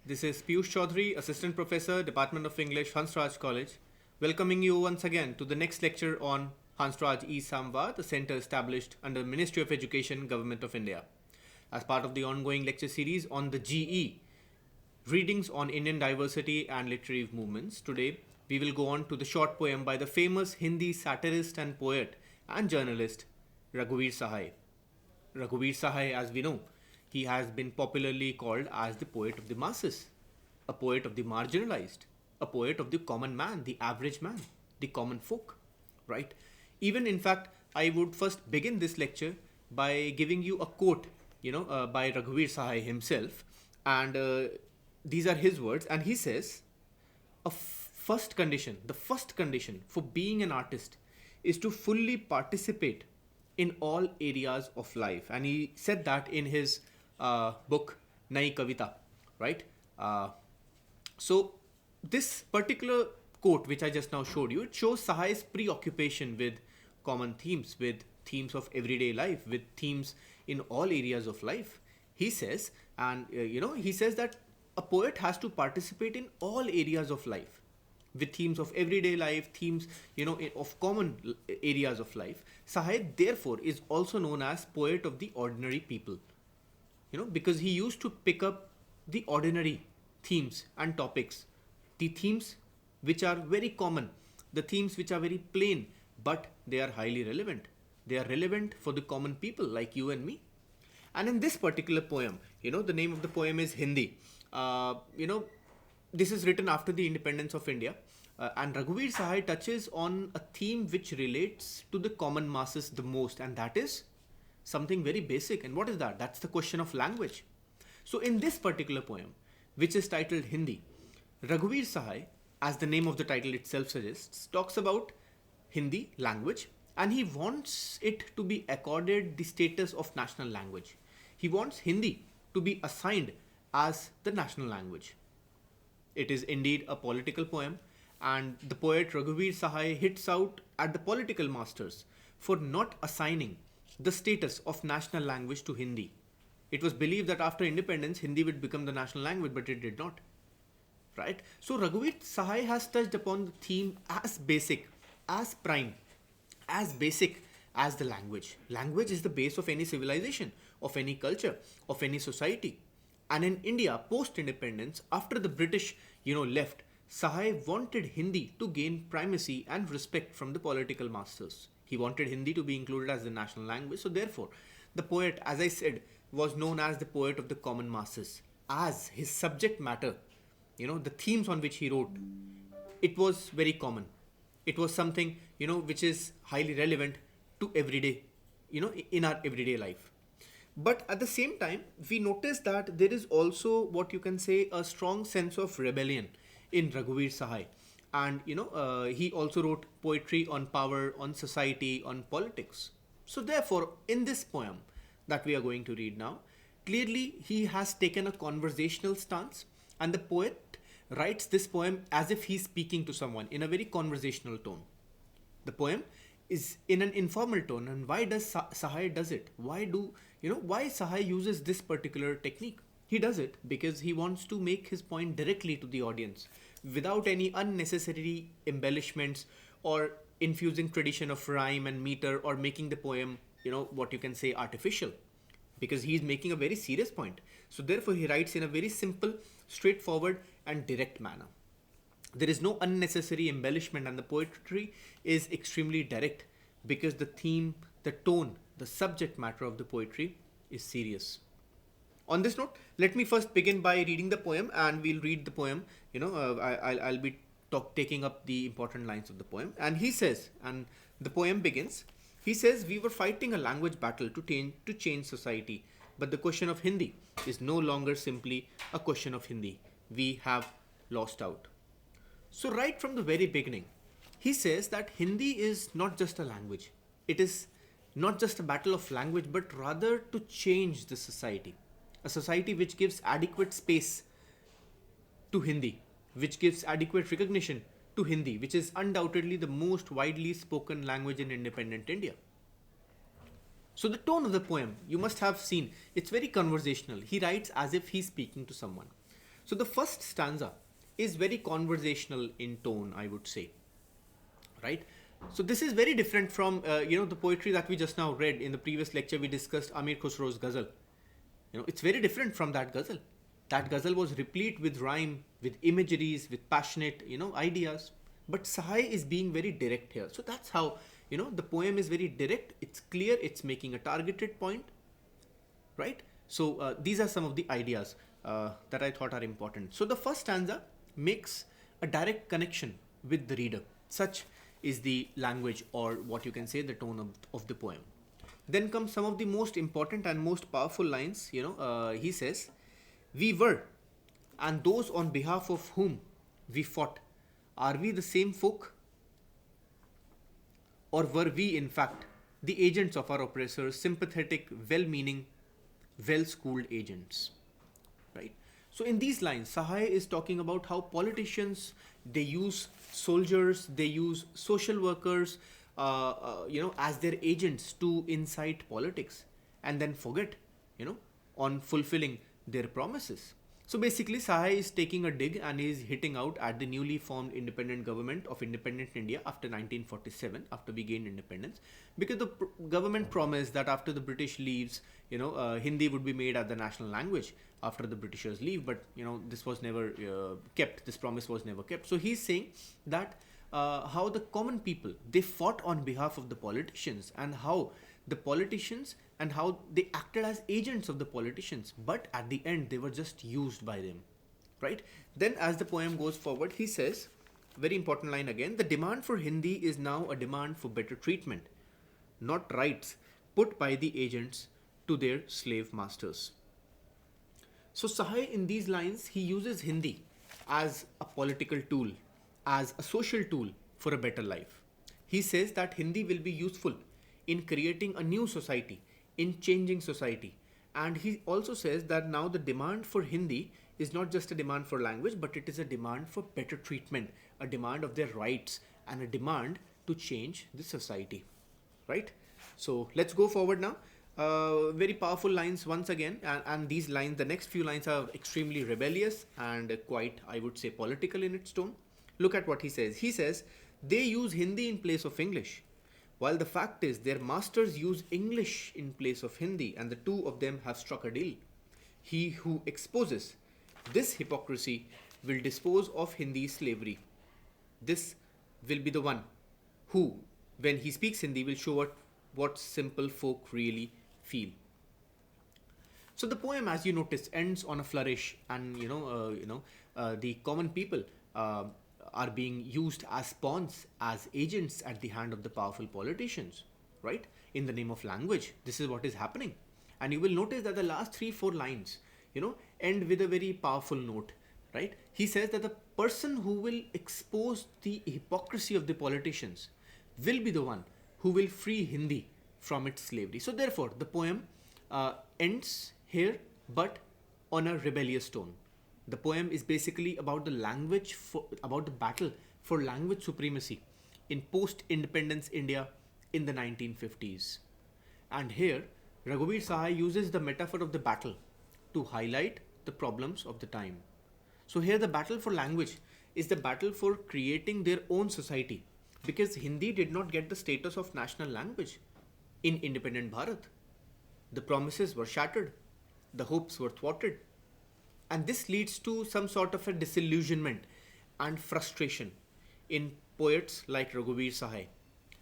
This is Piyush Chaudhary, Assistant Professor, Department of English, Hansraj College, welcoming you once again to the next lecture on Hansraj e-Samvaad, a center established under Ministry of Education, Government of India. As part of the ongoing lecture series on the GE, Readings on Indian Diversity and Literary Movements, today we will go on to the short poem by the famous Hindi satirist and poet and journalist Raghuvir Sahay. Raghuvir Sahay, as we know, he has been popularly called as the poet of the masses, a poet of the marginalized, a poet of the common man, the average man, the common folk, right? Even in fact, I would first begin this lecture by giving you a quote, by Raghuvir Sahay himself, and these are his words, and he says, the first condition for being an artist is to fully participate in all areas of life. And he said that in his book, Nai Kavita, right? So, this particular quote, which I just now showed you, it shows Sahay's preoccupation with common themes, with themes of everyday life, with themes in all areas of life. He says, he says that a poet has to participate in all areas of life with themes of everyday life, themes, of common areas of life. Sahay, therefore, is also known as poet of the ordinary people, because he used to pick up the ordinary themes and topics, the themes which are very common, the themes which are very plain, but they are highly relevant. They are relevant for the common people like you and me. And in this particular poem, the name of the poem is Hindi. This is written after the independence of India. And Raghuvir Sahay touches on a theme which relates to the common masses the most, and that is something very basic. And what is that? That's the question of language. So in this particular poem, which is titled Hindi, Raghuvir Sahay, as the name of the title itself suggests, talks about Hindi language, and he wants it to be accorded the status of national language. He wants Hindi to be assigned as the national language. It is indeed a political poem, and the poet Raghuvir Sahay hits out at the political masters for not assigning the status of national language to Hindi. It was believed that after independence, Hindi would become the national language, but it did not. Right? So Raghuvir Sahay has touched upon the theme as basic, as prime, as basic as the language. Language is the base of any civilization, of any culture, of any society. And in India, post-independence, after the British, left, Sahay wanted Hindi to gain primacy and respect from the political masters. He wanted Hindi to be included as the national language. So therefore, the poet, as I said, was known as the poet of the common masses. As his subject matter, the themes on which he wrote, it was very common. It was something, which is highly relevant to everyday, in our everyday life. But at the same time, we notice that there is also what you can say a strong sense of rebellion in Raghuvir Sahay. And, he also wrote poetry on power, on society, on politics. So therefore, in this poem that we are going to read now, clearly he has taken a conversational stance, and the poet writes this poem as if he's speaking to someone in a very conversational tone. The poem is in an informal tone, and why does Sahay does it? Why Sahay uses this particular technique? He does it because he wants to make his point directly to the audience without any unnecessary embellishments or infusing tradition of rhyme and meter or making the poem, what you can say artificial, because he is making a very serious point. So therefore he writes in a very simple, straightforward and direct manner. There is no unnecessary embellishment, and the poetry is extremely direct because the theme, the tone, the subject matter of the poetry is serious. On this note, let me first begin by reading the poem, and we'll read the poem. I'll be taking up the important lines of the poem. And he says, and the poem begins, he says, "We were fighting a language battle to change society, but the question of Hindi is no longer simply a question of Hindi. We have lost out." So right from the very beginning, he says that Hindi is not just a language. It is not just a battle of language, but rather to change the society. A society which gives adequate space to Hindi, which gives adequate recognition to Hindi, which is undoubtedly the most widely spoken language in independent India. So the tone of the poem, you must have seen, it's very conversational. He writes as if he's speaking to someone. So the first stanza is very conversational in tone, I would say, right? So this is very different from the poetry that we just now read. In the previous lecture we discussed Amir Khusro's ghazal. It's very different from that ghazal. That ghazal was replete with rhyme, with imageries, with passionate ideas. But Sahay is being very direct here. So that's how the poem is very direct. It's clear. It's making a targeted point, right? So these are some of the ideas that I thought are important. So the first stanza makes a direct connection with the reader. Such is the language, or what you can say, the tone of the poem. Then comes some of the most important and most powerful lines. He says, "We were, and those on behalf of whom we fought, are we the same folk? Or were we, in fact, the agents of our oppressors, sympathetic, well-meaning, well-schooled agents?" Right? So in these lines, Sahay is talking about how politicians, they use soldiers, they use social workers, as their agents to incite politics, and then forget, on fulfilling their promises. So basically, Sahay is taking a dig and is hitting out at the newly formed independent government of independent India after 1947, after we gained independence, because the government promised that after the British leaves, Hindi would be made as the national language after the Britishers leave, but this was never kept. This promise was never kept. So he's saying that how the common people, they fought on behalf of the politicians, and how the politicians and how they acted as agents of the politicians, but at the end they were just used by them, right? Then as the poem goes forward, he says, very important line again, "The demand for Hindi is now a demand for better treatment, not rights put by the agents to their slave masters." So Sahay, in these lines, he uses Hindi as a political tool, as a social tool for a better life. He says that Hindi will be useful in creating a new society, in changing society. And he also says that now the demand for Hindi is not just a demand for language, but it is a demand for better treatment, a demand of their rights, and a demand to change the society, right? So let's go forward now. Very powerful lines once again, and these lines, the next few lines, are extremely rebellious and quite, I would say, political in its tone. Look at what he says. He says, "They use Hindi in place of English, while the fact is their masters use English in place of Hindi, and the two of them have struck a deal. He who exposes this hypocrisy will dispose of Hindi slavery. This will be the one who, when he speaks Hindi, will show what simple folk really feel." So the poem, as you notice, ends on a flourish, and the common people are being used as pawns, as agents at the hand of the powerful politicians, right? In the name of language, this is what is happening. And you will notice that the last 3-4 lines, end with a very powerful note, right? He says that the person who will expose the hypocrisy of the politicians will be the one who will free Hindi from its slavery. So therefore, the poem ends here, but on a rebellious tone. The poem is basically about about the battle for language supremacy in post-independence India in the 1950s. And here, Raghuvir Sahay uses the metaphor of the battle to highlight the problems of the time. So here the battle for language is the battle for creating their own society, because Hindi did not get the status of national language in independent Bharat. The promises were shattered, the hopes were thwarted, and this leads to some sort of a disillusionment and frustration in poets like Raghuvir Sahay.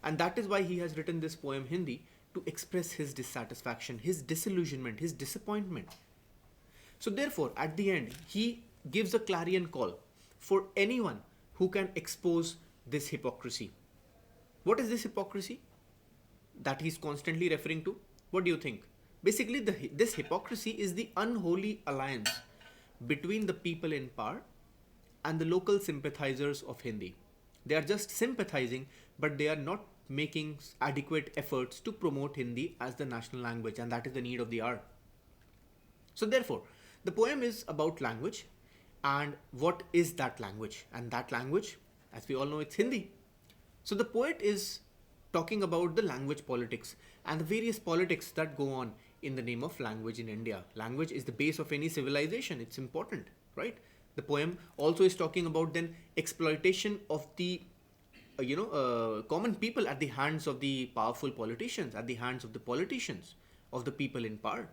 And that is why he has written this poem Hindi, to express his dissatisfaction, his disillusionment, his disappointment. So therefore, at the end, he gives a clarion call for anyone who can expose this hypocrisy. What is this hypocrisy that he's constantly referring to? What do you think? Basically, this hypocrisy is the unholy alliance between the people in power and the local sympathizers of Hindi. They are just sympathizing, but they are not making adequate efforts to promote Hindi as the national language, and that is the need of the hour. So therefore, the poem is about language, and what is that language? And that language, as we all know, it's Hindi. So the poet is talking about the language politics and the various politics that go on in the name of language in India. Language is the base of any civilization. It's important, right? The poem also is talking about then exploitation of the common people at the hands of the powerful politicians, at the hands of the politicians, of the people in power.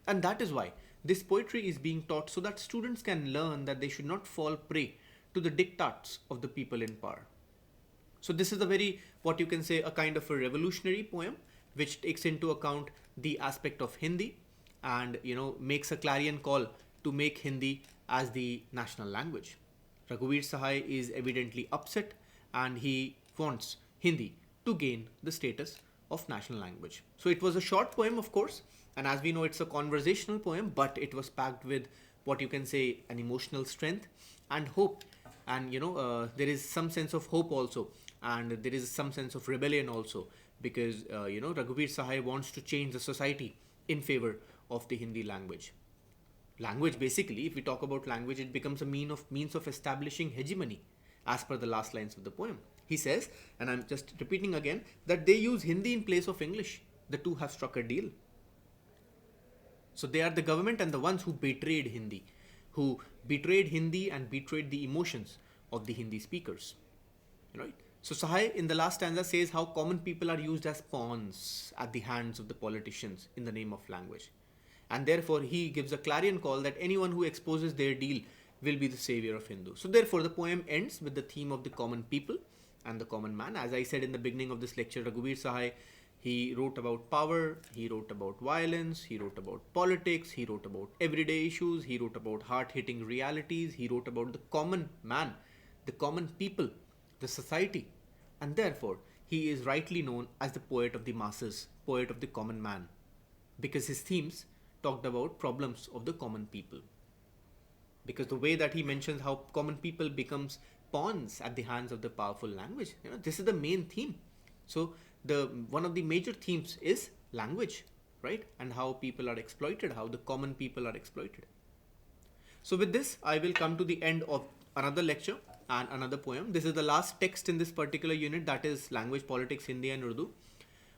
And that is why this poetry is being taught, so that students can learn that they should not fall prey to the diktats of the people in power. So this is a very, what you can say, a kind of a revolutionary poem which takes into account the aspect of Hindi and makes a clarion call to make Hindi as the national language. Raghuvir Sahay is evidently upset and he wants Hindi to gain the status of national language. So it was a short poem, of course, and as we know, it's a conversational poem, but it was packed with what you can say an emotional strength and hope. And there is some sense of hope also, and there is some sense of rebellion also, because Raghuvir Sahay wants to change the society in favor of the Hindi language. Language, basically, if we talk about language, it becomes a means of establishing hegemony, as per the last lines of the poem. He says, and I'm just repeating again, that they use Hindi in place of English. The two have struck a deal. So they are the government and the ones who betrayed Hindi, and betrayed the emotions of the Hindi speakers. Right? So Sahay in the last stanza says how common people are used as pawns at the hands of the politicians in the name of language. And therefore he gives a clarion call that anyone who exposes their deal will be the savior of Hindu. So therefore the poem ends with the theme of the common people and the common man. As I said in the beginning of this lecture, Raghuvir Sahay, he wrote about power, he wrote about violence, he wrote about politics, he wrote about everyday issues, he wrote about hard-hitting realities, he wrote about the common man, the common people, the society. And therefore, he is rightly known as the poet of the masses, poet of the common man, because his themes talked about problems of the common people. Because the way that he mentions how common people becomes pawns at the hands of the powerful language, this is the main theme. So one of the major themes is language, right? And how people are exploited, how the common people are exploited. So with this, I will come to the end of another lecture and another poem. This is the last text in this particular unit, that is language, politics, Hindi and Urdu.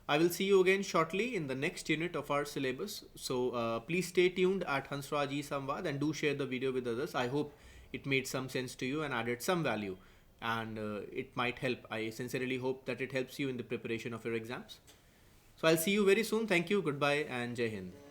I will see you again shortly in the next unit of our syllabus. So please stay tuned at Hansraj e-Samvaad and do share the video with others. I hope it made some sense to you and added some value, and it might help. I sincerely hope that it helps you in the preparation of your exams. So I'll see you very soon. Thank you, goodbye and Jai Hind.